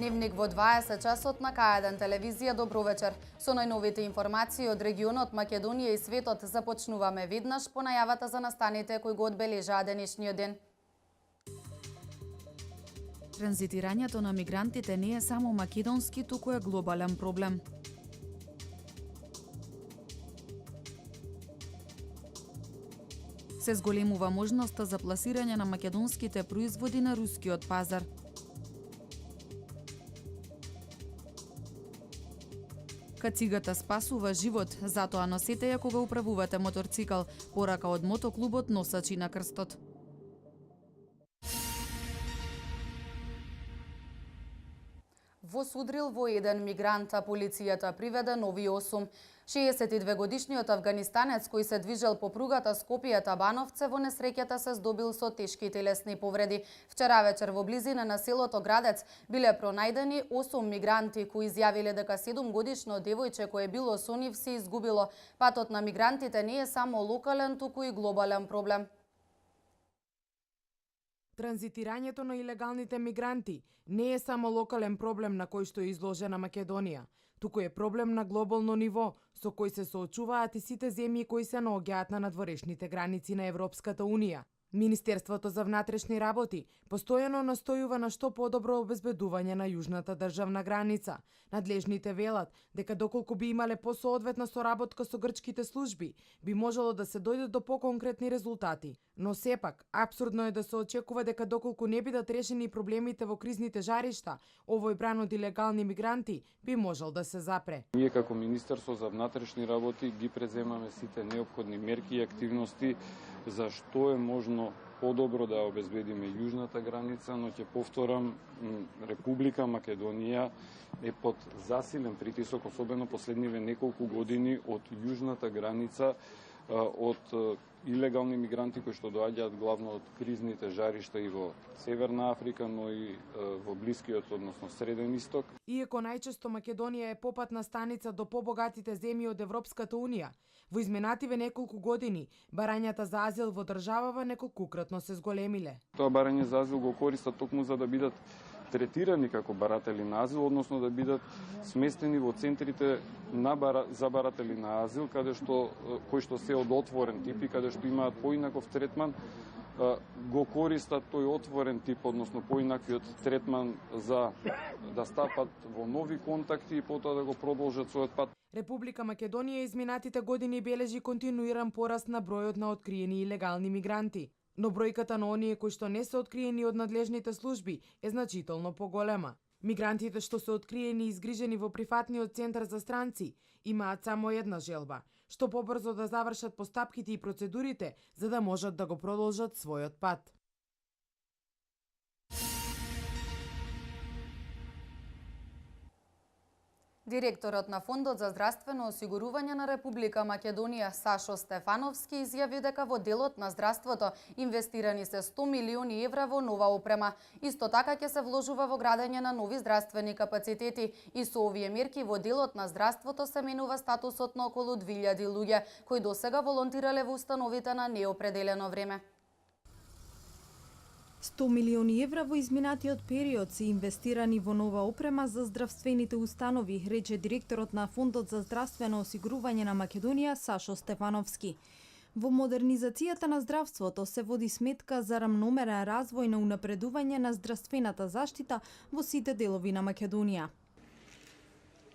Дневник во 20 часот на К1 телевизија. Добро вечер. Со најновите информации од регионот Македонија и светот започнуваме веднаш по најавата за настаните кои го одбележаа денешниот ден. Транзитирањето на мигрантите не е само македонски, туку е глобален проблем. Се зголемува можноста за пласирање на македонските производи на рускиот пазар. Кацигата спасува живот, затоа носете ја кога управувате моторцикл. Порака од мотоклубот Носачи на крстот. Во Судрил во еден мигрант, а полицијата приведе нови 8. 62-годишниот афганистанец кој се движел по пругата Скопје-Табановце во несреќата се здобил со тешки телесни повреди. Вчера вечер во близина на селото Градец биле пронајдени 8 мигранти кои изјавиле дека 7-годишно девојче кое било со нив се изгубило. Патот на мигрантите не е само локален, туку и глобален проблем. Транзитирањето на илегалните мигранти не е само локален проблем на кој што е изложена Македонија, туку е проблем на глобално ниво, со кој се соочуваат и сите земји кои се наоѓаат на надворешните граници на Европската Унија. Министерството за внатрешни работи постојано настојува на што подобро обезбедување на јужната државна граница. Надлежните велат дека доколку би имале посоодветна соработка со грчките служби, би можело да се дојде до поконкретни резултати. Но сепак, апсурдно е да се очекува дека доколку не бидат решени проблемите во кризните жаришта, овој бран од илегални мигранти би можел да се запре. Ние како Министерство за внатрешни работи ги преземаме сите неопходни мерки и активности за што е можно подобро да обезбедиме јужната граница, но ќе повторам, Република Македонија е под засилен притисок, особено последниве неколку години од јужната граница, од илегални мигранти кои што доаѓаат главно од кризните жаришта и во Северна Африка, но и во Блискиот, односно Среден Исток. Иако најчесто Македонија е попатна станица до побогатите земји од Европската Унија, во изминативе неколку години барањата за азил во државава неколкукратно се зголемиле. Тоа барање за азил го користат токму за да бидат третирани како баратели на азил, односно да бидат сместени во центрите за баратели на азил, кои што се од отворен тип и каде што имаат поинаков третман, го користат тој отворен тип, односно поинаквиот третман за да стапат во нови контакти и потоа да го продолжат својот пат. Република Македонија изминатите години бележи континуиран пораст на бројот на откриени илегални мигранти, но бројката на оние кои што не се откриени од надлежните служби е значително поголема. Мигрантите што се откриени и изгрижени во прифатниот центар за странци имаат само една желба, што побрзо да завршат постапките и процедурите за да можат да го продолжат својот пат. Директорот на Фондот за здравствено осигурување на Република Македонија Сашо Стефановски изјави дека во делот на здравството инвестирани се 100 милиони евра во нова опрема. Исто така ќе се вложува во градење на нови здравствени капацитети и со овие мерки во делот на здравството се менува статусот на околу 2000 луѓе кои досега волонтирале во установите на неопределено време. 100 милиони евра во изминатиот период се инвестирани во нова опрема за здравствените установи, рече директорот на Фондот за здравствено осигурување на Македонија Сашо Стефановски. Во модернизацијата на здравството се води сметка за рамномерен развој на унапредување на здравствената заштита во сите делови на Македонија.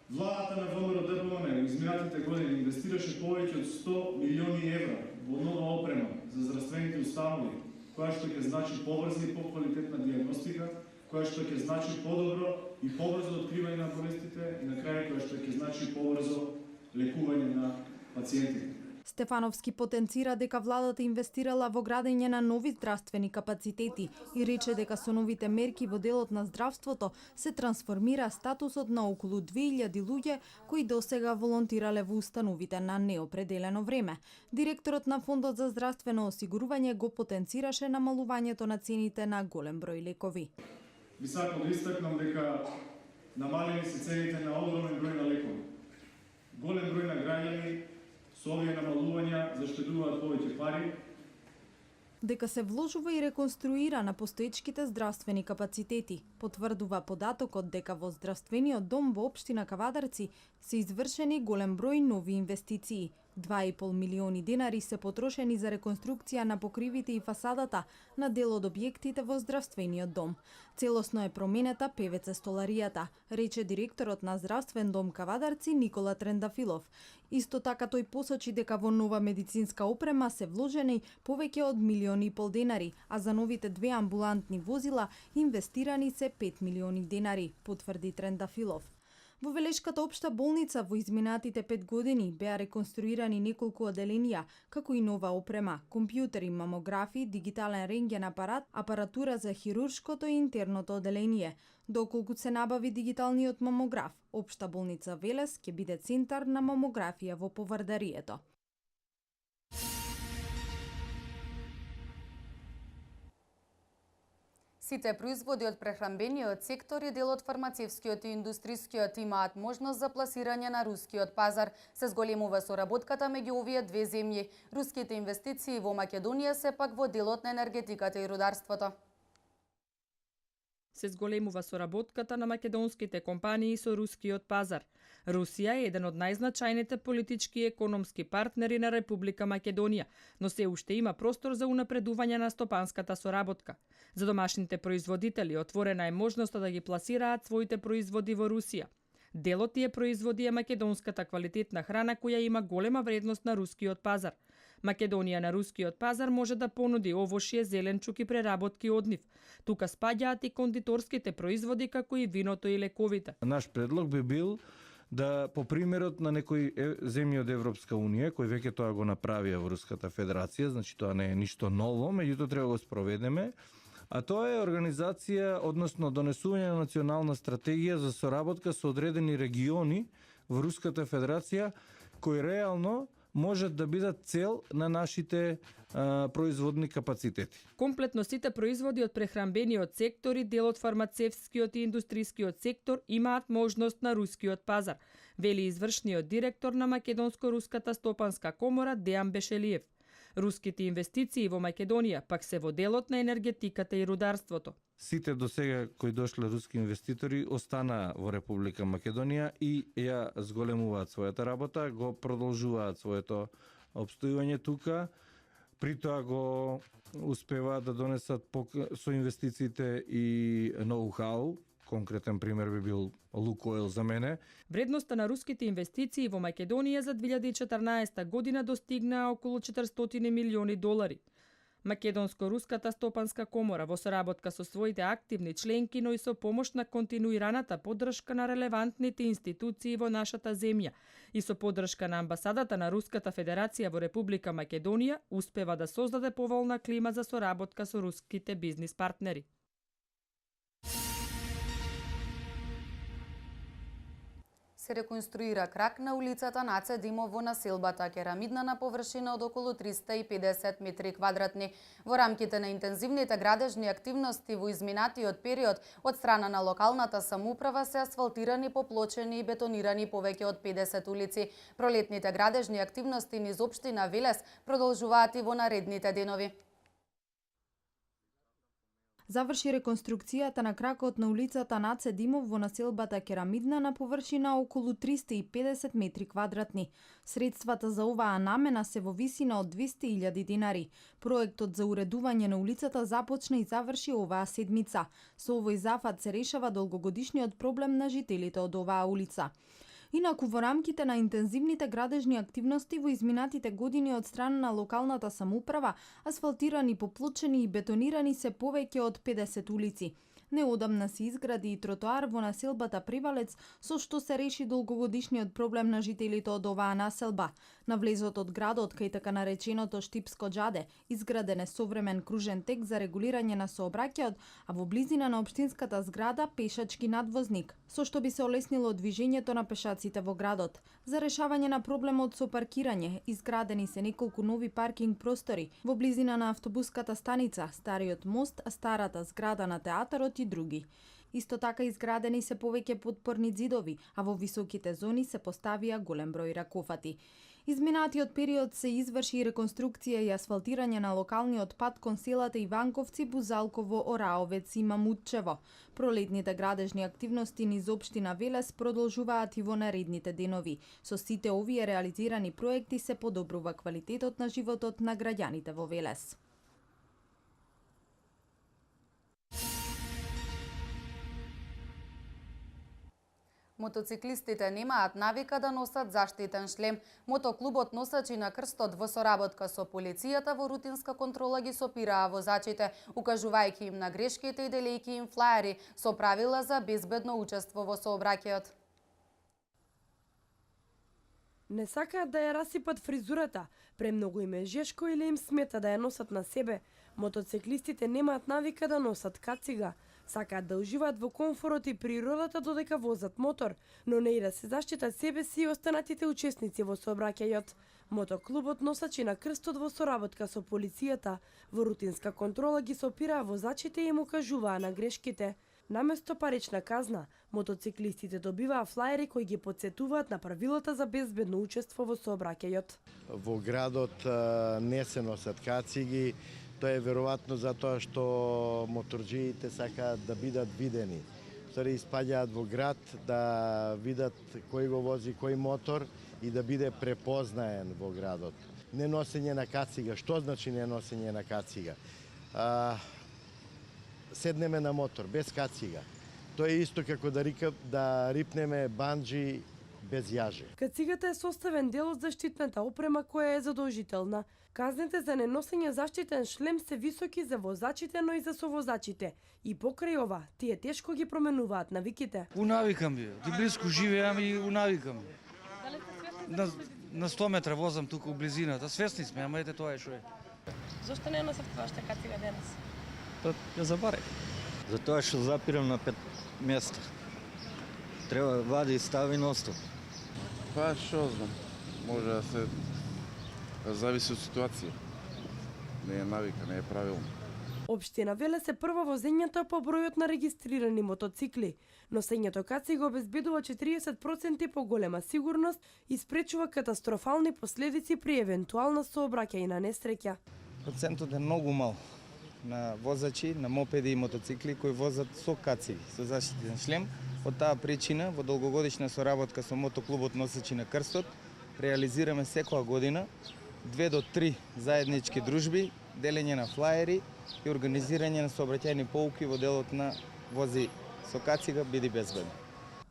Владата на ВМРО ДПМН изминатите години инвестираше повеќе од 100 милиони евра во нова опрема за здравствените установи, која што ќе значи побрза и поквалитетна дијагностика, која што ќе значи подобро и побрзо откривање на болестите и на крај која што ќе значи побрзо лекување на пациентите. Стефановски потенцира дека владата инвестирала во градење на нови здравствени капацитети и рече дека со новите мерки во делот на здравството се трансформира статусот на околу 2000 луѓе кои досега волонтирале во установите на неопределено време. Директорот на Фондот за здравствено осигурување го потенцираше намалувањето на цените на голем број лекови. Би сакал да истакнам дека намалени се цените на огромен број на лекови. Голем број на граѓани со овие намалувања заштедуваат повеќе пари. дека се вложува и реконструира на постоечките здравствени капацитети. Потврдува податокот дека во здравствениот дом во општина Кавадарци се извршени голем број нови инвестиции. 2,5 милиони денари се потрошени за реконструкција на покривите и фасадата на дел од објектите во здравствениот дом. Целосно е променета ПВЦ столаријата, рече директорот на здравствен дом Кавадарци Никола Трендафилов. Исто така тој посочи дека во нова медицинска опрема се вложени повеќе од 1,5 милиони денари, а за новите 2 амбулантни возила инвестирани се 5 милиони денари, потврди Трендафилов. Во Велешката општа болница во изминатите 5 години беа реконструирани неколку оделенија, како и нова опрема, компјутери, мамографи, дигитален рентген апарат, апаратура за хируршкото и интерното оделение. Доколку се набави дигиталниот мамограф, општа болница Велес ќе биде центар на мамографија во Повардарието. Сите производи од прехранбениот сектор и дел од фармацевскиот и индустрискиот имаат можност за пласирање на рускиот пазар. Се зголемува соработката меѓу овие две земји. Руските инвестиции во Македонија се пак во делот на енергетиката и рударството. Се зголемува соработката на македонските компании со рускиот пазар. Русија е еден од најзначајните политички и економски партнери на Република Македонија, но се уште има простор за унапредување на стопанската соработка. За домашните производители отворена е можноста да ги пласираат своите производи во Русија. Дел од тие производи е македонската квалитетна храна која има голема вредност на рускиот пазар. Македонија на рускиот пазар може да понуди овошје, зеленчук и преработки од нив. Тука спаѓаат и кондиторските производи како и виното и лековите. Наш предлог би бил да по примерот на некои земји од Европска Унија, кои веќе тоа го направија во Руската Федерација, значи тоа не е ништо ново, меѓутоа треба го спроведеме, а тоа е организација, односно донесување на национална стратегија за соработка со одредени региони во Руската Федерација, кои реално можат да бидат цел на нашите производни капацитети. Комплетно сите производи од прехранбениот сектор и дел од фармацевскиот и индустрискиот сектор имаат можност на рускиот пазар, вели извршниот директор на Македонско-руската стопанска комора Дејан Бешелиев. Руските инвестиции во Македонија пак се во делот на енергетиката и рударството. Сите до сега кои дошле руски инвеститори останаа во Република Македонија и ја зголемуваат својата работа, го продолжуваат своето обстојување тука, при тоа го успеваат да донесат со инвестициите и ноу-хау. Конкретен пример би бил Лукойл за мене. Вредноста на руските инвестиции во Македонија за 2014 година достигнаа околу 400 милиони долари. Македонско-руската стопанска комора во соработка со своите активни членки, но и со помош на континуираната поддршка на релевантните институции во нашата земја и со поддршка на амбасадата на Руската Федерација во Република Македонија, успева да создаде поволна клима за соработка со руските бизнис партнери. Се реконструира крак на улицата Наце Димов во населбата Керамидна на површина од околу 350 метри квадратни. Во рамките на интензивните градежни активности во изминатиот период од страна на локалната самоуправа се асфалтирани, поплочени и бетонирани повеќе од 50 улици. Пролетните градежни активности низ општина Велес продолжуваат и во наредните денови. Заврши реконструкцијата на кракот на улицата Наце Димов во населбата Керамидна на површина околу 350 метри квадратни. Средствата за оваа намена се во висина од 200.000 денари. Проектот за уредување на улицата започна и заврши оваа седмица. Со овој зафат се решава долгогодишниот проблем на жителите од оваа улица. Инаку во рамките на интензивните градежни активности во изминатите години од страна на локалната самоуправа, асфалтирани, поплочени и бетонирани се повеќе од 50 улици. Неодамна се изгради и тротоар во населбата Привалец, со што се реши долгогодишниот проблем на жителите од оваа населба. На влезот од градот, кај така нареченото Штипско џаде, изграден е современ кружен тек за регулирање на сообраќајот, а во близина на општинската зграда пешачки надвозник, со што би се олеснило движењето на пешаците во градот. За решавање на проблемот со паркирање, изградени се неколку нови паркинг простори во близина на автобуската станица, стариот мост, старата зграда на театарот и други. Исто така изградени се повеќе подпорни ѕидови, а во високите зони се поставија голем број ракофати. Изминатиот период се изврши и реконструкција и асфалтирање на локалниот пат кон селата Иванковци, Бузалково, Ораовец и Мамутчево. Пролетните градежни активности низ општина Велес продолжуваат и во наредните денови. Со сите овие реализирани проекти се подобрува квалитетот на животот на граѓаните во Велес. Мотоциклистите немаат навика да носат заштитен шлем. Мотоклубот Носачи на крстот во соработка со полицијата во рутинска контрола ги сопираа возачите, укажувајќи им на грешките и делејќи им флаери со правила за безбедно учество во сообраќајот. Не сакаат да ја расипат фризурата, премногу им е жешко или им смета да ја носат на себе. Мотоциклистите немаат навика да носат кацига. Сакаат да уживаат во комфорот и природата додека возат мотор, но не и да се заштитат себе си и останатите учесници во сообраќајот. Мотоклубот Носачи на крстот во соработка со полицијата во рутинска контрола ги сопираа возачите и им укажуваа на грешките. Наместо парична казна, мотоциклистите добиваа флаери кои ги потсетуваат на правилата за безбедно учество во сообраќајот. Во градот не се носат кациги. Тоа е веројатно затоа што моторџиите сакаат да бидат видени. Стори испаѓаат во град да видат кој го вози кој мотор и да биде препознаен во градот. Не носење на кацига. Што значи не носење на кацига? Седнеме на мотор без кацига. Тоа е исто како да рипнеме банџи без јаже. Кацигата е составен дел од заштитната опрема која е задолжителна. Казните за неносење заштитен шлем се високи за возачите, но и за совозачите. И покрај ова, тие тешко ги променуваат навиките. Унавикам би. Ти близко живеам и унавикам. Дали сте свесни? На 100 метра возам тука у близината. Свесни сме, ама ете тоа е што е. Зошто не носевте вашата кацига денес? Па ја забарех. Затоа што запирам на 5 места. Треба вади и стави носто. Па што знам. Може да се зависи од ситуација. Не е навика, не е правилно. Општина Велес е прва во земјата по бројот на регистрирани мотоцикли. Носењето кацига обезбедува 40% поголема сигурност и спречува катастрофални последици при евентуална сообраќајна несреќа. Процентот е многу мал на возачи на мопеди и мотоцикли кои возат со кациги, со заштитен шлем. Од таа причина, во долгогодишна соработка со мотоклубот Носачи на крстот, реализираме секоја година 2 до 3 заеднички дружби, делење на флаери и организирање на сообраќајни поуки во делот на вози со кацига, биди безбедно.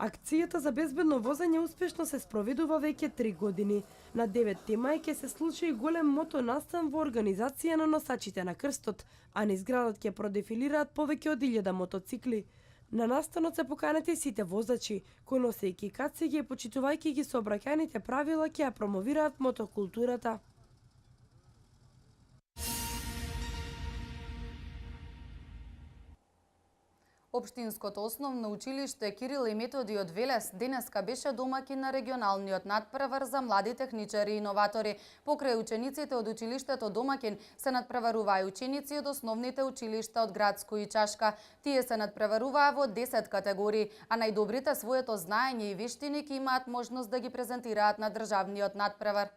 Акцијата за безбедно возење успешно се спроведува веќе 3 години. На 9 мај ќе се случи голем мотонастан во организација на Носачите на крстот, а низ градот ќе продефилираат повеќе од 1000 мотоцикли. На настанот се поканети сите возачи, кои носејќи кациги и почитувајќи ги сообраќајните правила ќе ја промовираат мотокултурата. Општинското основно училиште Кирил и Методи од Велес денеска беше домаќин на регионалниот надпревар за млади техничари и иноватори. Покрај учениците од училиштето домаќин се надпреваруваа и ученици од основните училишта од Градско и Чашка. Тие се надпреваруваа во 10 категории, а најдобрите своето знаење и вештини ќе имаат можност да ги презентираат на државниот надпревар.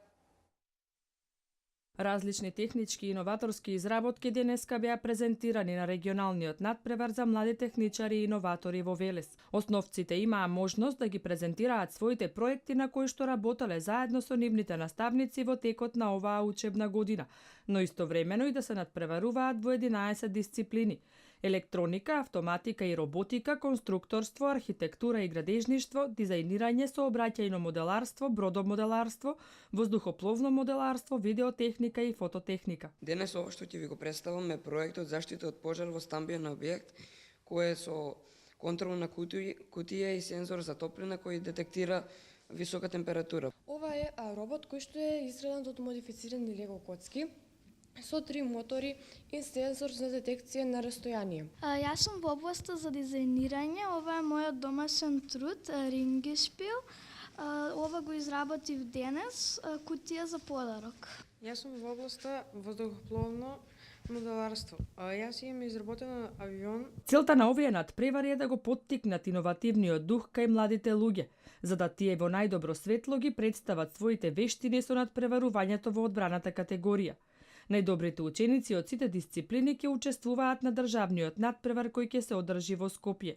Различни технички и иноваторски изработки денеска беа презентирани на регионалниот надпревар за млади техничари и иноватори во Велес. Основците имаа можност да ги презентираат своите проекти на кои што работеле заедно со нивните наставници во текот на оваа учебна година, но истовремено и да се надпреваруваат во 11 дисциплини: електроника, автоматика и роботика, конструкторство, архитектура и градежништво, дизајнирање, сообраќајно моделарство, бродомоделарство, воздухопловно моделарство, видеотехника и фототехника. Денес ова што ќе ви го представам е проектот заштита од пожар во стамбиен објект, кој е со контролна кутија и сензор за топлина кој детектира висока температура. Ова е робот кој што е изграден од модифицирани лего коцки со 3 мотори и сензор за детекција на растојание. Јас сум во областа за дизајнирање. Ова е мојот домашен труд, рингишпил. Ова го изработив денес, кутија за подарок. Јас сум во областа воздухопловно Моделарство. Јас имам изработен авион. Целта на овие надпревари е да го поттикнат иновативниот дух кај младите луѓе, за да тие во најдобро светло ги представат своите вештини со надпреварувањето во одбраната категорија. Најдобрите ученици од сите дисциплини ќе учествуваат на државниот надпревар кој ќе се одржи во Скопје.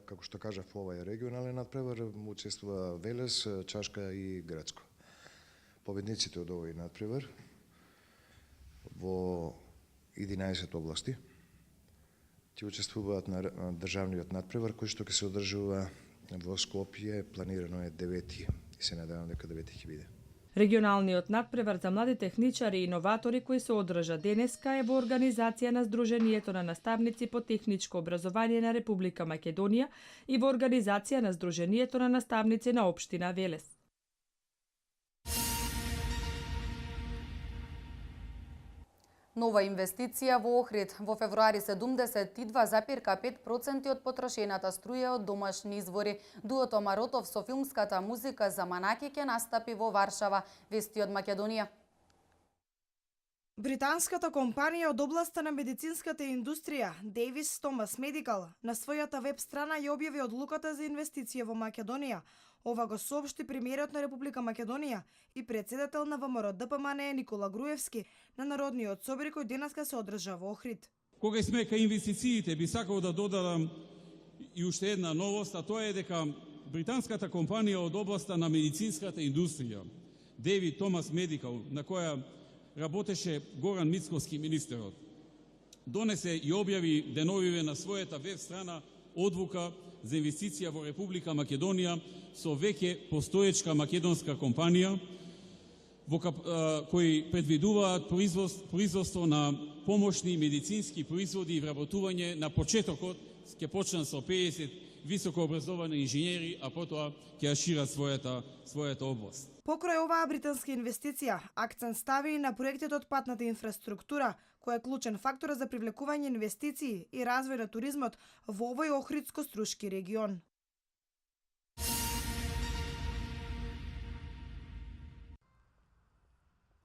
Како што кажав, ова е регионален надпревар, учествува Велес, Чашка и Грацко. Победниците од овој надпревар во 11 области ќе учествуваат на државниот надпревар кој што ќе се одржува во Скопје, планирано е 9 и се надевам дека 9 ќе биде. Регионалниот надпревар за млади техничари и иноватори кој се одржа денеска е во организација на Сдруженијето на наставници по техничко образование на Република Македонија и во организација на Сдруженијето на наставници на општина Велес. Нова инвестиција во Охрид. Во февруари 72,5% од потрошената струја од домашни извори. Дуото Маротов со филмската музика за Манаки ќе настапи во Варшава, вести од Македонија. Британската компанија од областа на медицинската индустрија, Davis Thomas Medical, на својата веб страна ја објави одлуката за инвестиција во Македонија. Ова го соопшти премиерот на Република Македонија и председател на ВМРО ДПМНЕ Никола Груевски на Народниот собор кој денеска се одржа во Охрид. Кога сме кај инвестициите, би сакал да додадам и уште една новост, а тоа е дека британската компанија од областа на медицинската индустрија, David Thomas Medical, на која работеше Горан Мицковски министерот, донесе и објави деновиве на својата веб страна одлука за инвестиција во Република Македонија со веќе постоечка македонска компанија кои предвидуваат производство на помошни медицински производи и вработување. На почетокот ќе почнат со 50 високообразовани инженери, а потоа ќе ја шират својата област. Покрај оваа британска инвестиција, акцент стави и на проектот од патната инфраструктура, кој е клучен фактор за привлекување инвестиции и развој на туризмот во овој Охридско-Струшки регион.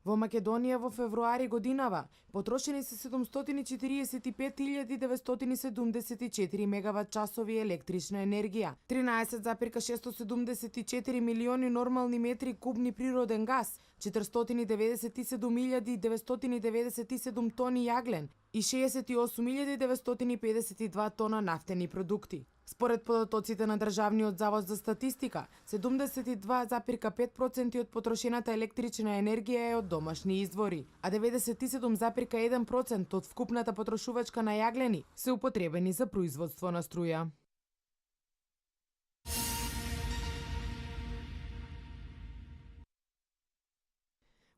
Во Македонија во февруари годинава потрошени се 745.974 мегават часови електрична енергија, 13,674 милиони нормални метри кубни природен газ, 497.997 тони јаглен и 68.952 тона нафтени продукти. Според податоците на Државниот завод за статистика, 72,5% од потрошената електрична енергија е од домашни извори, а 97,1% од вкупната потрошувачка на јаглени се употребени за производство на струја.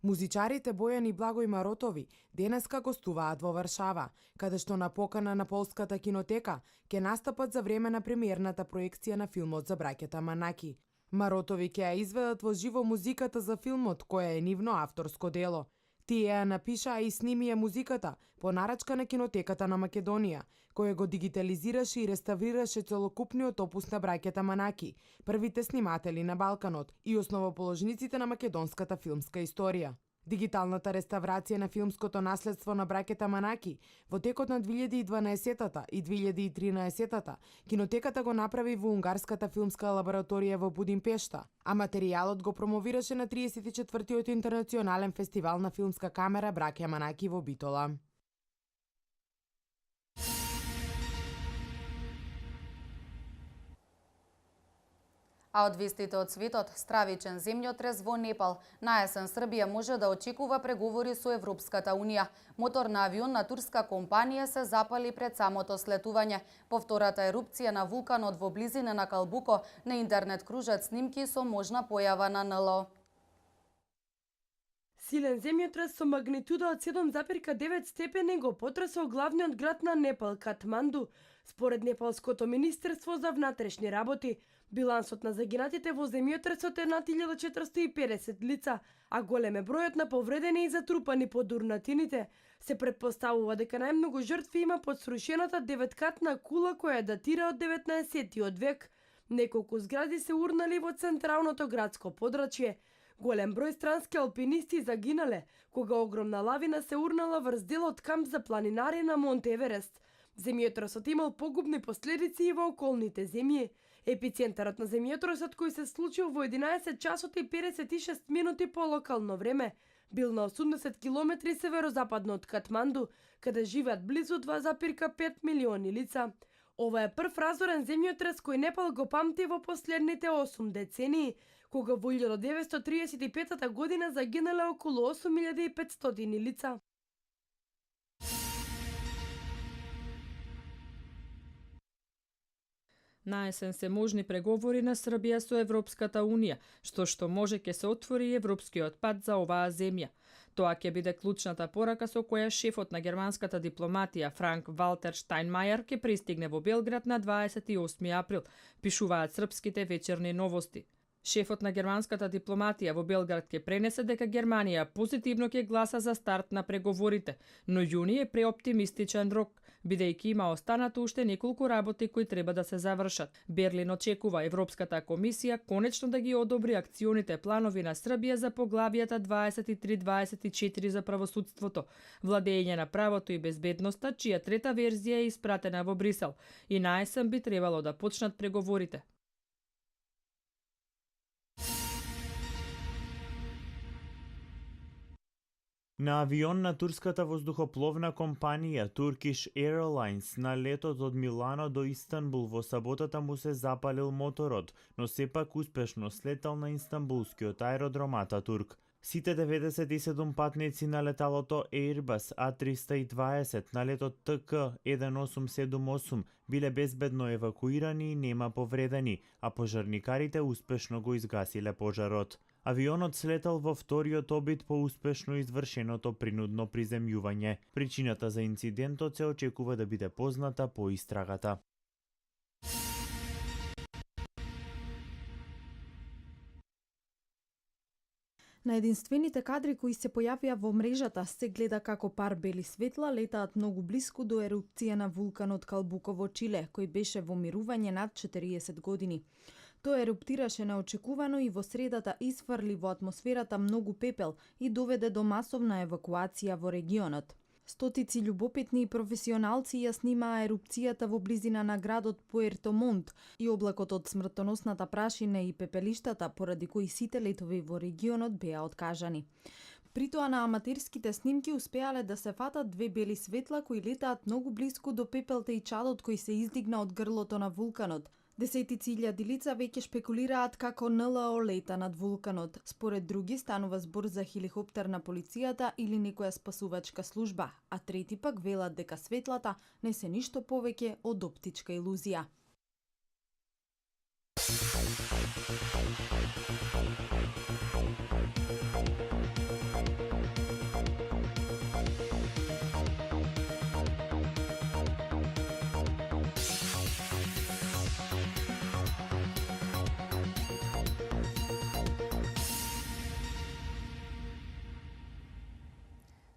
Музичарите Бојан и Благој Маротови денеска гостуваат во Варшава, каде што на покана на Полската кинотека ќе настапат за време на премиерната проекција на филмот за браќата Манаки. Маротови ќе ја изведат во живо музиката за филмот, која е нивно авторско дело. Тие ја напишаа и снимија музиката по нарачка на Кинотеката на Македонија, која го дигитализираше и реставрираше целокупниот опус на браќата Манаки, првите сниматели на Балканот и основоположниците на македонската филмска историја. Дигиталната реставрација на филмското наследство на браќата Манаки во текот на 2012 и 2013 Кинотеката го направи во Унгарската филмска лабораторија во Будимпешта, а материјалот го промовираше на 34-тиот интернационален фестивал на филмска камера Браќа Манаки во Битола. А од вестите од светот, стравичен земјотрес во Непал. На есен Србија може да очекува преговори со Европската Унија. Мотор на авион на турска компанија се запали пред самото слетување. По втората ерупција на вулканот во близина на Калбуко, на интернет кружат снимки со можна појава на НЛО. Силен земјотрес со магнитуда од 7,9 степени го потресол главниот град на Непал, Катманду. Според Непалското министерство за внатрешни работи, билансот на загинатите во земјотресот е над 1450 лица, а голем е бројот на повредени и затрупани под урнатините. Се претпоставува дека најмногу жртви има под срушената 9-катна кула која датира од 19 век. Неколку згради се урнали во централното градско подрачје. Голем број странски алпинисти загинале кога огромна лавина се урнала врз делот камп за планинари на Монт Еверест. Земјотросот имал погубни последици и во околните земји. Епицентарот на земјотросот, кој се случил во 11 часот и 56 минути по локално време, бил на 80 километри северозападно од Катманду, каде живеат близу 2,5 милиони лица. Ова е прв разорен земјотрес кој Непал го памти во последните 8 децении, кога во 1935 година загинале околу 8500 лица. На есен се можни преговори на Србија со Европската Унија, што може ќе се отвори европскиот пат за оваа земја. Тоа ќе биде клучната порака со која шефот на германската дипломатија Франк Валтер Штајнмајер ќе пристигне во Белград на 28 април, пишуваат српските вечерни новости. Шефот на германската дипломатија во Белград ќе пренесе дека Германија позитивно ќе гласа за старт на преговорите, но јуни е преоптимистичен рок, бидејќи има останато уште неколку работи кои треба да се завршат. Берлин очекува Европската комисија конечно да ги одобри акционите планови на Србија за поглавијата 23-24 за правосудството, владење на правото и безбедноста, чија трета верзија е испратена во Брисел, и на есен би требало да почнат преговорите. На авион на турската воздухопловна компанија Turkish Airlines на летот од Милано до Истанбул во саботата му се запалил моторот, но сепак успешно слетал на истанбулскиот аеродром Ататурк. Сите 97 патници на леталото Airbus A320 на летот ТК-1878 биле безбедно евакуирани и нема повредени, а пожарникарите успешно го изгасиле пожарот. Авионот слетал во вториот обид по успешно извршеното принудно приземјување. Причината за инцидентот се очекува да биде позната по истрагата. На единствените кадри кои се појавија во мрежата се гледа како пар бели светла летаат многу блиску до ерупција на вулканот Калбуко во Чиле, кој беше во мирување над 40 години. Тој еруптираше неочекувано и во средата изфрли во атмосферата многу пепел и доведе до масовна евакуација во регионот. Стотици љубопитни и професионалци ја снимаа ерупцијата во близина на градот Пуерто Монт и облакот од смртоносната прашина и пепелиштата, поради кои сите летови во регионот беа откажани. При тоа на аматерските снимки успеале да се фатат две бели светла кои летаат многу блиску до пепелта и чадот кој се издигна од грлото на вулканот. Десетици илјади лица веќе шпекулираат како НЛО лета над вулканот. Според други станува збор за хеликоптер на полицијата или некоја спасувачка служба, а трети пак велат дека светлата не се ништо повеќе од оптичка илузија.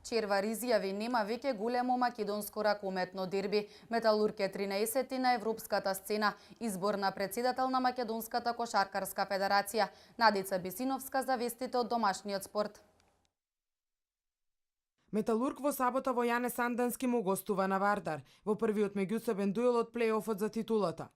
Червар изјави нема веќе големо македонско ракометно дерби. Металург е 13 на европската сцена, избор на председател на Македонската кошаркарска федерација. Надица Бесиновска за вестите од домашниот спорт. Металург во сабота во Јане Сандански му гостува на Вардар во првиот меѓусебен дуел од плејофот за титулата.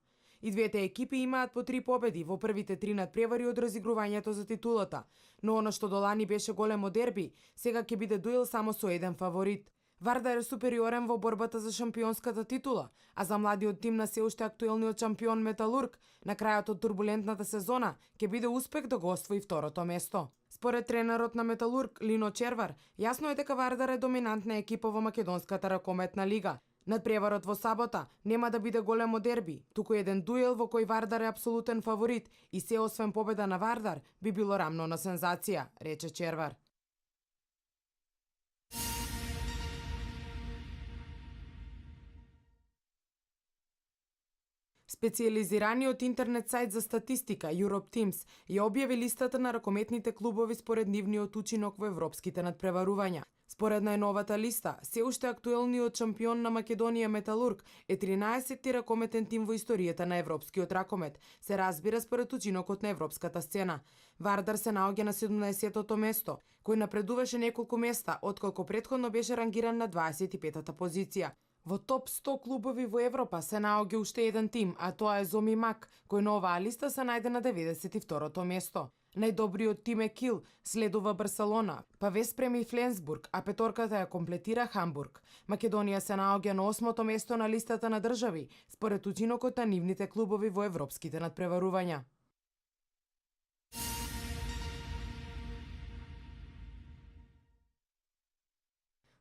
И двете екипи имаат по 3 победи во првите 3 надпревари од разигрувањето за титулата, но оно што до лани беше големо дерби, сега ќе биде дуел само со еден фаворит. Вардар е супериорен во борбата за шампионската титула, а за младиот тим на се уште актуелниот шампион Металург, на крајот од турбулентната сезона, ќе биде успех да го освои второто место. Според тренерот на Металург, Лино Червар, јасно е дека Вардар е доминантна екипа во Македонската ракометна лига. Надпреварот во сабота нема да биде големо дерби, туку еден дуел во кој Вардар е апсолутен фаворит и се освен победа на Вардар би било рамно на сензација, рече Червар. Специјализираниот интернет сајт за статистика Europe Teams ја објави листата на ракометните клубови според нивниот учинок во европските надпреварувања. Според најновата листа, се уште актуелниот шампион на Македонија Металург е 13-ти ракометен тим во историјата на европскиот ракомет, се разбира според учинокот на европската сцена. Вардар се наоѓа на 17-тото место, кој напредуваше неколку места, отколку претходно беше рангиран на 25-та позиција. Во топ 100 клубови во Европа се наоѓа уште еден тим, а тоа е Зоми Мак, кој на оваа листа се најде на 92-то место. Најдобриот тим е Кил, следува Барселона, па Веспрем и Фленсбург, а петорката ја комплетира Хамбург. Македонија се наоѓа на 8-то место на листата на држави, според учинокот на нивните клубови во европските надпреварувања.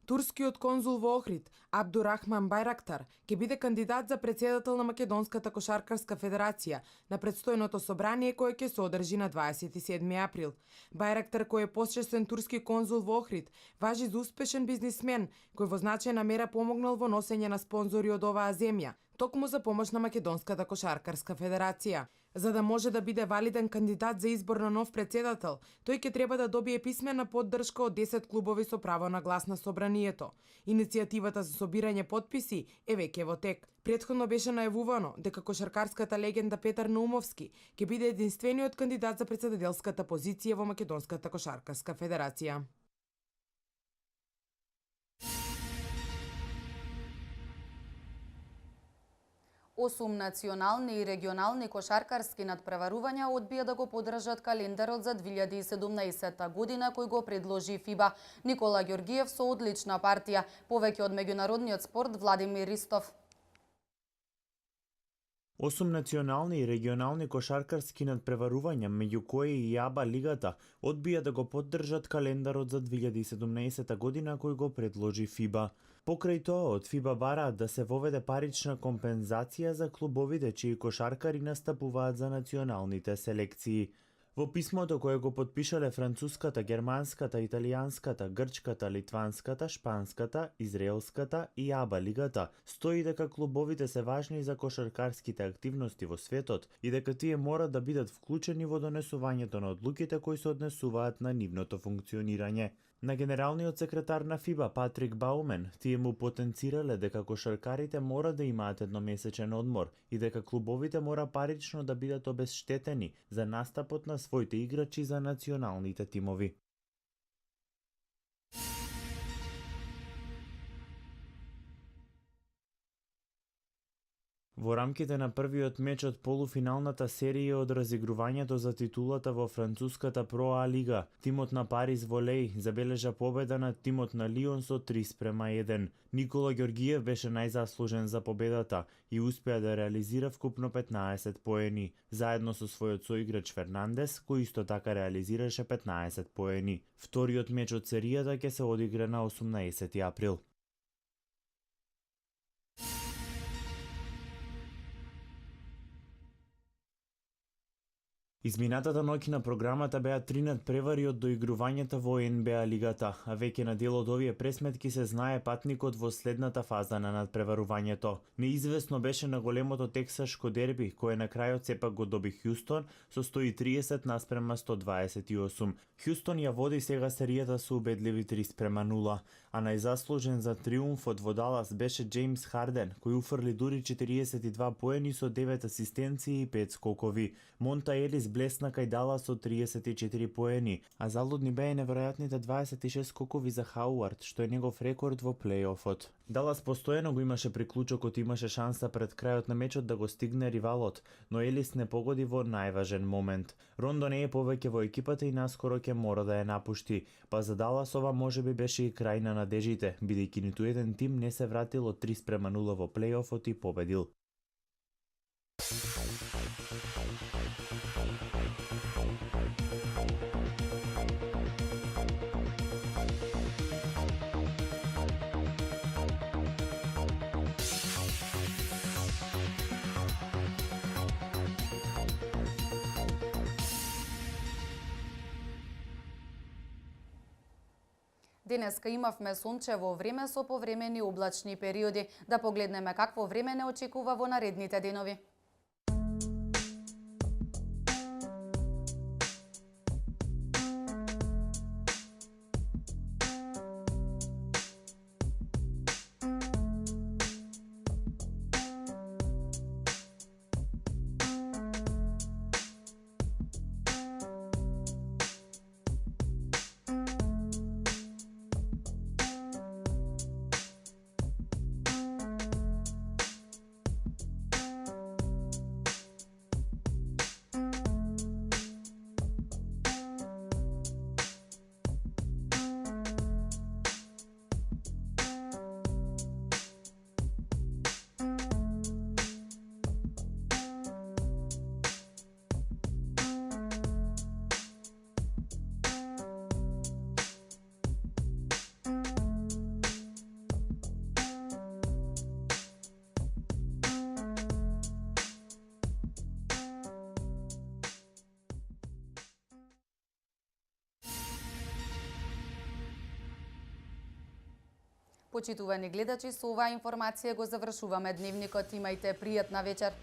Турскиот конзул во Охрид, Абдурахман Байрактар, ќе биде кандидат за претседател на Македонската кошаркарска федерација на предстојното собрание кое ќе се одржи на 27 април. Байрактар, кој е почестен турски конзул во Охрид, важи за успешен бизнисмен кој во значајна мера помогнал во носење на спонзори од оваа земја, токму за помош на Македонската кошаркарска федерација. За да може да биде валиден кандидат за избор на нов претседател, тој ќе треба да добие писмена поддршка од 10 клубови со право на глас на собранието. Иницијативата за собирање подписи е веќе во тек. Претходно беше најавувано дека кошаркарската легенда Петар Наумовски ќе биде единствениот кандидат за претседателската позиција во Македонската кошаркарска федерација. Осум национални и регионални кошаркарски надпреварувања одбија да го поддржат календарот за 2017 година кој го предложи ФИБА. Никола Ѓоргиев со одлична партија, повеќе од меѓународниот спорт Владимир Ристов. 8 национални и регионални кошаркарски надпреварувања, меѓу кои и АБА лигата, одбија да го поддржат календарот за 2017 година кој го предложи ФИБА. Покрај тоа, од ФИБА бараат да се воведе парична компензација за клубовите чии кошаркари настапуваат за националните селекции. Во писмото кое го подпишале француската, германската, италијанската, грчката, литванската, шпанската, израелската и АБА лигата, стои дека клубовите се важни за кошаркарските активности во светот и дека тие мора да бидат вклучени во донесувањето на одлуките кои се однесуваат на нивното функционирање. На генералниот секретар на ФИБА Патрик Баумен, тие му потенцирале дека кошаркарите мора да имаат едномесечен одмор и дека клубовите мора парично да бидат обезштетени за настапот на своите играчи за националните тимови. Во рамките на првиот меч од полуфиналната серија од разигрувањето за титулата во француската Про А лига, тимот на Париз Волеј забележа победа над тимот на Лион со 3:1. Никола Ѓоргиев беше најзаслужен за победата и успеа да реализира вкупно 15 поени, заедно со својот соиграч Фернандес, кој исто така реализираше 15 поени. Вториот меч од серијата ќе се одигра на 18 април. Изминатата ноќ на програмата беа 3 надпревари од доигрувањата во НБА лигата, а веќе на дел од овие пресметки се знае патникот во следната фаза на надпреварувањето. Неизвестно беше на големото тексашко дерби, кое на крајот сепак го доби Хјустон со 130 наспрема 128. Хјустон ја води сега серијата со убедливи 3:0, а најзаслужен за триумфот во Далас беше Джеймс Харден, кој уфрли дури 42 поени со 9 асистенции и 5 скокови. Монта Елис блесна кај Далас со 34 поени, а залудни беа неверојатните 26 скокови за Хауард, што е негов рекорд во плејофот. Далас постојано го имаше приклучокот, имаше шанса пред крајот на мечот да го стигне ривалот, но Елис не погоди во најважен момент. Рондо не е повеќе во екипата и наскоро ќе мора да ја напушти, па за Далас ова можеби беше и крај на надежите, бидејќи ниту еден тим не се вратил од 3:0 во плејофот и победил. Денеска имавме сончево време со повремени облачни периоди. Да погледнеме какво време не очекува во наредните денови. Почитувани гледачи, со оваа информација го завршуваме дневникот. Имајте пријатна вечер.